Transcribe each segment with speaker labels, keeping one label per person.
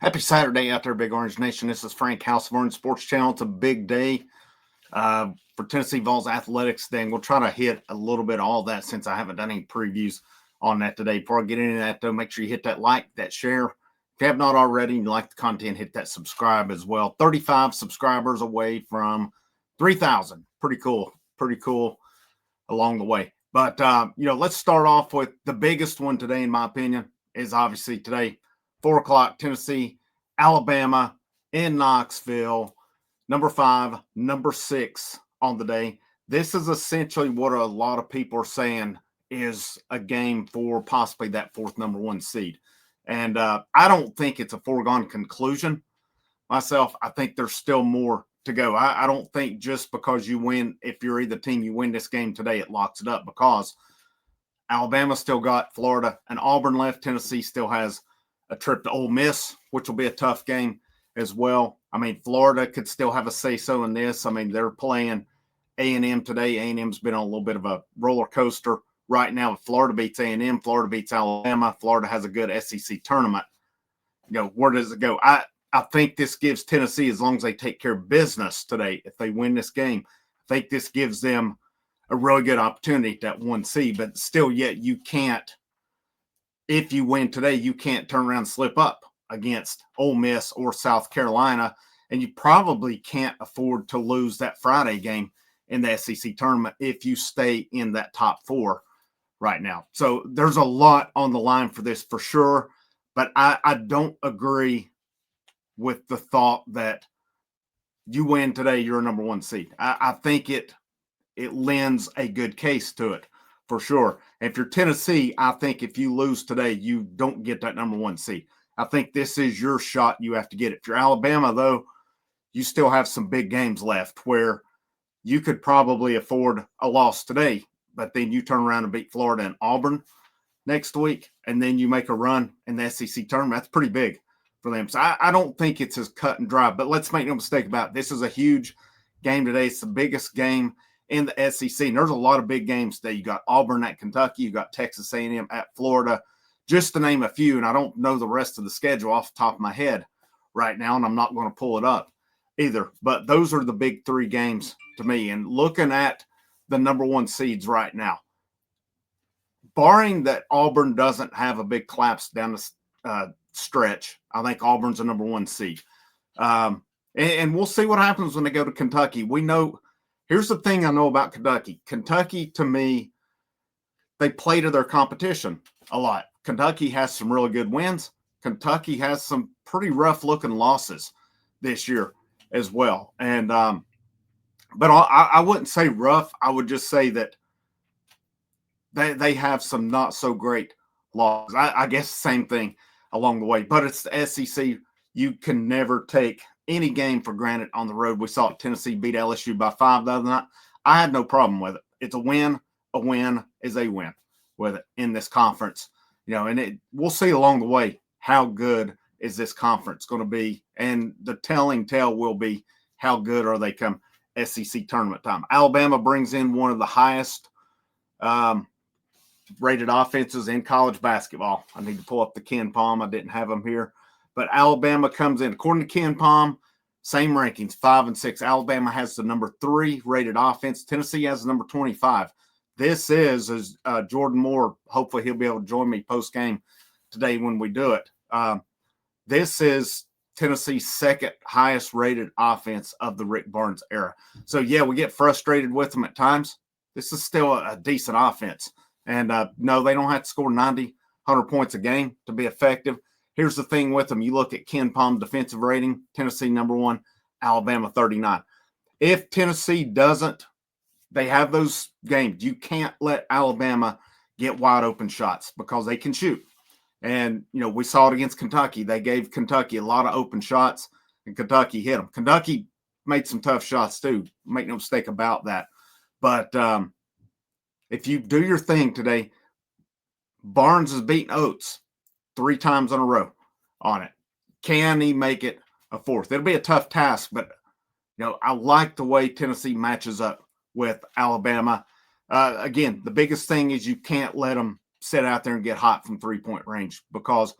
Speaker 1: Happy Saturday out there, Big Orange Nation. This is Frank, House of Orange Sports Channel. It's a big day for Tennessee Vols athletics today, and we'll try to hit a little bit of all that since I haven't done any previews on that today. Before I get into that, though, make sure you hit that like, that share. If you have not already and you like the content, hit that subscribe as well. 35 subscribers away from 3,000. Pretty cool along the way. But, let's start off with the biggest one today, in my opinion, is obviously today, 4 o'clock, Tennessee, Alabama in Knoxville, number 5, number 6 on the day. This is essentially what a lot of people are saying is a game for possibly that 4th number 1 seed. And I don't think it's a foregone conclusion myself. I think there's still more to go. I don't think just because you win, if you're either team, you win this game today, it locks it up, because Alabama still got Florida and Auburn left. Tennessee still has a trip to Ole Miss, which will be a tough game as well. I mean, Florida could still have a say-so in this. I mean, they're playing A&M today. A&M's been on a little bit of a roller coaster right now. If Florida beats A&M, Florida beats Alabama, Florida has a good SEC tournament. Where does it go? I think this gives Tennessee, as long as they take care of business today, if they win this game, I think this gives them a really good opportunity at that 1 seed. But still, yet you can't, if you win today, you can't turn around and slip up against Ole Miss or South Carolina, and you probably can't afford to lose that Friday game in the SEC tournament if you stay in that top 4 right now. So there's a lot on the line for this for sure, but I don't agree with the thought that you win today, you're a number 1 seed. I think it lends a good case to it for sure. If you're Tennessee, I think if you lose today, you don't get that number 1 seed. I think this is your shot. You have to get it. If you're Alabama, though, you still have some big games left where you could probably afford a loss today, but then you turn around and beat Florida and Auburn next week, and then you make a run in the SEC tournament. That's pretty big for them. So I don't think it's as cut and dry, but let's make no mistake about it. This is a huge game today. It's the biggest game in the SEC. And there's a lot of big games today. You got Auburn at Kentucky. You got Texas A&M at Florida, just to name a few. And I don't know the rest of the schedule off the top of my head right now, and I'm not going to pull it up either. But those are the big 3 games to me. And looking at the number 1 seeds right now, barring that Auburn doesn't have a big collapse down the stretch, I think Auburn's a number 1 seed. And we'll see what happens when they go to Kentucky. We know, here's the thing I know about Kentucky. Kentucky, to me, they play to their competition a lot. Kentucky has some really good wins. Kentucky has some pretty rough-looking losses this year as well. And but I wouldn't say rough. I would just say that they have some not so great losses. I guess the same thing along the way. But it's the SEC. You can never take any game for granted on the road. We saw Tennessee beat LSU by 5 the other night. I had no problem with it. It's a win. A win is a win with it in this conference. And we'll see along the way how good is this conference going to be. And the telling tale will be how good are they come SEC tournament time. Alabama brings in one of the highest rated offenses in college basketball. I need to pull up the Ken Palm. I didn't have them here. But Alabama comes in, according to Ken Palm, same rankings, 5 and 6. Alabama has the number 3 rated offense. Tennessee has the number 25. This is, as Jordan Moore, hopefully he'll be able to join me post-game today when we do it. This is Tennessee's 2nd highest rated offense of the Rick Barnes era. So, yeah, we get frustrated with them at times. This is still a decent offense. And, no, they don't have to score 90, 100 points a game to be effective. Here's the thing with them. You look at Ken Palm defensive rating, Tennessee number 1, Alabama 39. If Tennessee doesn't, they have those games. You can't let Alabama get wide open shots because they can shoot. And, we saw it against Kentucky. They gave Kentucky a lot of open shots, and Kentucky hit them. Kentucky made some tough shots too. Make no mistake about that. But if you do your thing today, Barnes has beaten Oates 3 times in a row on it. Can he make it a 4th? It'll be a tough task, but, I like the way Tennessee matches up with Alabama. Again, the biggest thing is you can't let them sit out there and get hot from 3-point range because,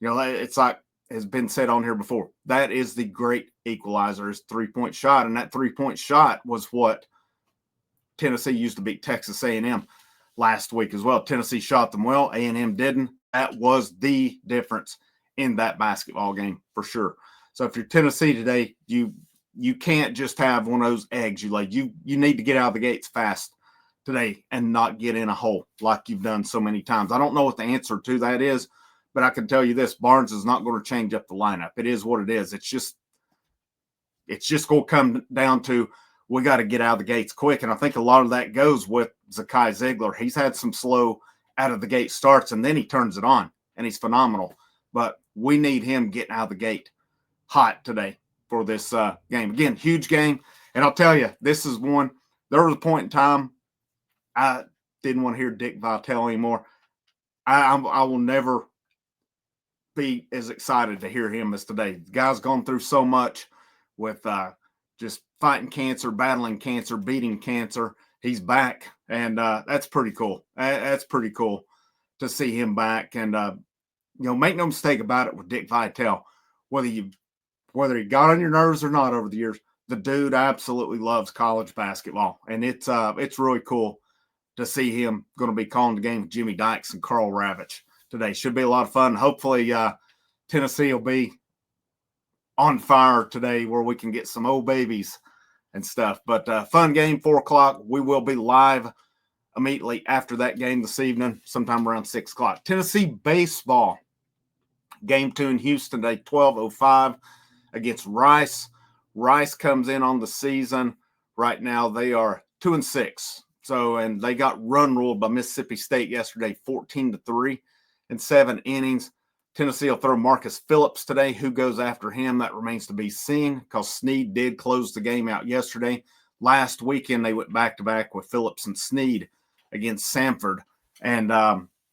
Speaker 1: it's like has been said on here before. That is the great equalizer, is 3-point shot, and that 3-point shot was what Tennessee used to beat Texas A&M last week as well. Tennessee shot them well. A&M didn't. That was the difference in that basketball game for sure. So if you're Tennessee today, you can't just have one of those eggs you lay. You need to get out of the gates fast today and not get in a hole like you've done so many times. I don't know what the answer to that is, but I can tell you this: Barnes is not going to change up the lineup. It is what it is. It's just going to come down to, we got to get out of the gates quick. And I think a lot of that goes with Zakai Ziegler. He's had some slow out of the gate starts, and then he turns it on, and he's phenomenal. But we need him getting out of the gate hot today for this game. Again, huge game. And I'll tell you, this is one, there was a point in time I didn't want to hear Dick Vitale anymore. I will never be as excited to hear him as today. The guy's gone through so much with just fighting cancer, battling cancer, beating cancer. He's back, and that's pretty cool. That's pretty cool to see him back. And make no mistake about it with Dick Vitale, whether he got on your nerves or not over the years, the dude absolutely loves college basketball, and it's really cool to see him going to be calling the game with Jimmy Dykes and Carl Ravitch today. Should be a lot of fun. Hopefully, Tennessee will be on fire today where we can get some old babies and stuff. But fun game, 4 o'clock. We will be live immediately after that game this evening, sometime around 6 o'clock. Tennessee baseball, game 2 in Houston today, 12:05 against Rice. Rice comes in on the season. Right now, they are 2-6. So, and they got run ruled by Mississippi State yesterday, 14-3 in 7 innings. Tennessee will throw Marcus Phillips today. Who goes after him? That remains to be seen, because Snead did close the game out yesterday. Last weekend, they went back-to-back with Phillips and Snead against Samford. And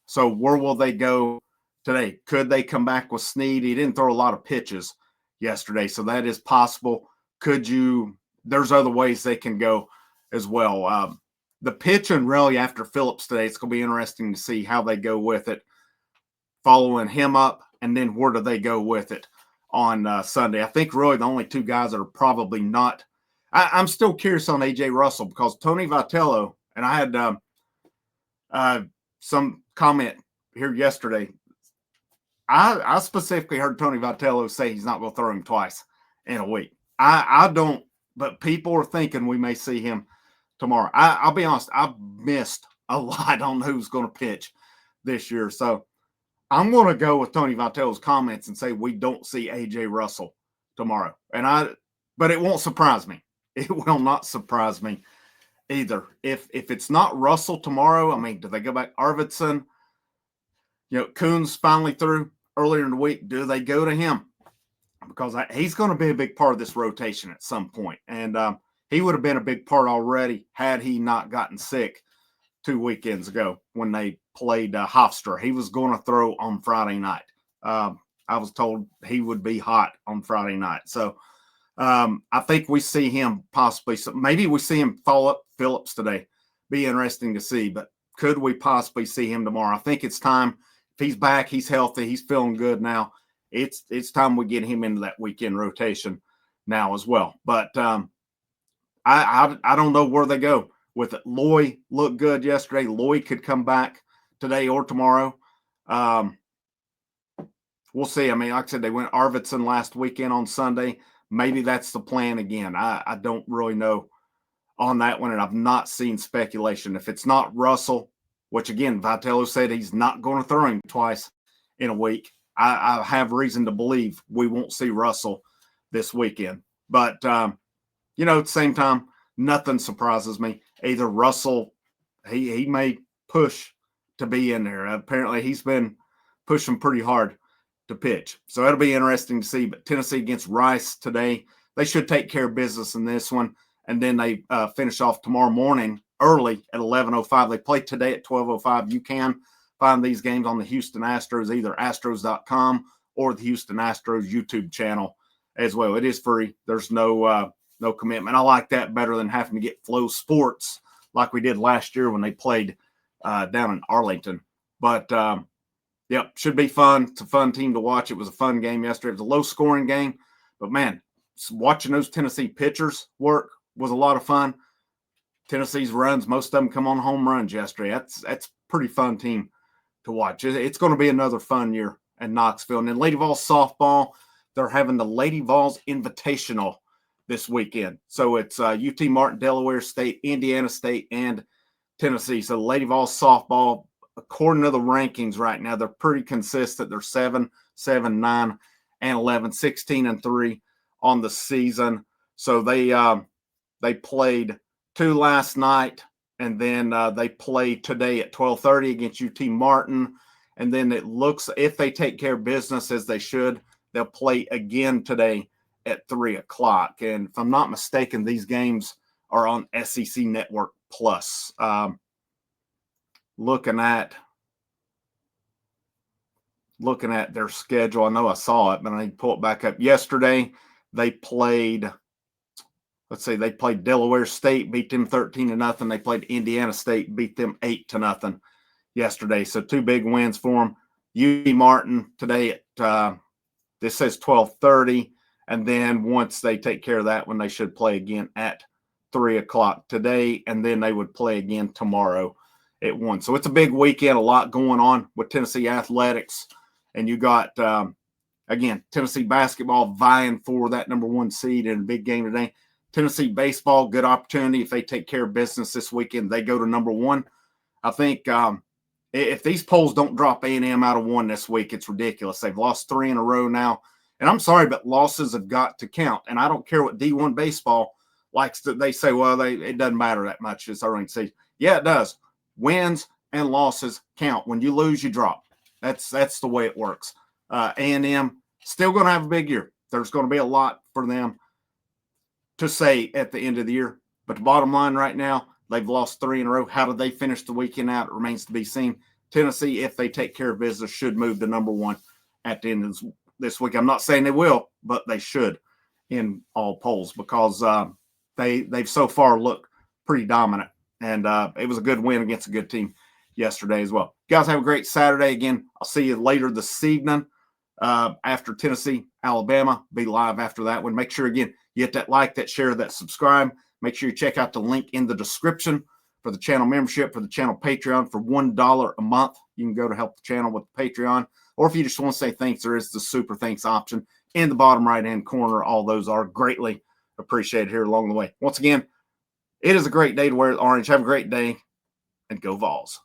Speaker 1: so where will they go today? Could they come back with Snead? He didn't throw a lot of pitches yesterday, so that is possible. There's other ways they can go as well. The pitching really after Phillips today, it's going to be interesting to see how they go with it, following him up, and then where do they go with it on Sunday. I think really the only 2 guys that are probably not – I'm still curious on A.J. Russell, because Tony Vitello, and I had some comment here yesterday. I specifically heard Tony Vitello say he's not going to throw him twice in a week. I don't, but people are thinking we may see him tomorrow. I'll be honest, I've missed a lot on who's going to pitch this year. So I'm going to go with Tony Vitello's comments and say we don't see A.J. Russell tomorrow. But it won't surprise me. It will not surprise me either. If it's not Russell tomorrow, I mean, do they go back Arvidsson? Kuhn's finally through earlier in the week. Do they go to him? Because he's going to be a big part of this rotation at some point. And he would have been a big part already had he not gotten sick 2 weekends ago when they played Hofstra. He was going to throw on Friday night. I was told he would be hot on Friday night. So I think we see him possibly. Maybe we see him follow up Phillips today. Be interesting to see. But could we possibly see him tomorrow? I think it's time. If he's back, he's healthy, he's feeling good now. It's time we get him into that weekend rotation now as well. But I don't know where they go with it. Loy looked good yesterday. Loy could come back today or tomorrow. We'll see. I mean, like I said, they went Arvidsson last weekend on Sunday. Maybe that's the plan again. I don't really know on that one, and I've not seen speculation. If it's not Russell, which again, Vitello said he's not going to throw him twice in a week, I have reason to believe we won't see Russell this weekend. But, at the same time, nothing surprises me. Either Russell, he may push to be in there. Apparently, he's been pushing pretty hard to pitch. So it'll be interesting to see. But Tennessee against Rice today, they should take care of business in this one. And then they finish off tomorrow morning early at 11:05. They play today at 12:05. You can find these games on the Houston Astros, either astros.com or the Houston Astros YouTube channel as well. It is free. There's no commitment. I like that better than having to get Flow Sports like we did last year when they played down in Arlington. But, Yep, should be fun. It's a fun team to watch. It was a fun game yesterday. It was a low-scoring game, but man, watching those Tennessee pitchers work was a lot of fun. Tennessee's runs, most of them come on home runs yesterday. That's pretty fun team to watch. It's going to be another fun year in Knoxville. And then Lady Vols softball, they're having the Lady Vols Invitational this weekend. So it's UT Martin, Delaware State, Indiana State, and Tennessee. So the Lady Vols softball, according to the rankings right now, they're pretty consistent. They're 7, 7, 9, and 11, 16, and 3 on the season. So they played 2 last night, and then they play today at 12:30 against UT Martin. And then it looks, if they take care of business as they should, they'll play again today at 3 o'clock. And if I'm not mistaken, these games are on SEC Network Plus. Looking at their schedule, I know I saw it, but I need to pull it back up. Yesterday, they played, they played Delaware State, beat them 13-0. They played Indiana State, beat them 8-0 yesterday. So 2 big wins for them. UT Martin today at, this says 12:30. And then once they take care of that one, they should play again at 3 o'clock today. And then they would play again tomorrow at 1. So it's a big weekend, a lot going on with Tennessee athletics. And you got, again, Tennessee basketball vying for that number 1 seed in a big game today. Tennessee baseball, good opportunity. If they take care of business this weekend, they go to number 1. I think if these polls don't drop A&M out of 1 this week, it's ridiculous. They've lost 3 in a row now. And I'm sorry, but losses have got to count. And I don't care what D1 baseball likes to, they say, well, it doesn't matter that much. It's early season. Yeah, it does. Wins and losses count. When you lose, you drop. That's the way it works. A&M still going to have a big year. There's going to be a lot for them to say at the end of the year. But the bottom line right now, they've lost 3 in a row. How did they finish the weekend out? It remains to be seen. Tennessee, if they take care of business, should move to number 1 at the end of this week. I'm not saying they will, but they should in all polls because they've so far looked pretty dominant. And it was a good win against a good team yesterday as well. You guys have a great Saturday. Again, I'll see you later this evening after Tennessee, Alabama. Be live after that one. Make sure, again, you hit that like, that share, that subscribe. Make sure you check out the link in the description for the channel membership, for the channel Patreon. For $1 a month, you can go to help the channel with the Patreon. Or if you just want to say thanks, there is the super thanks option in the bottom right-hand corner. All those are greatly appreciated here along the way. Once again, it is a great day to wear orange. Have a great day, and go Vols.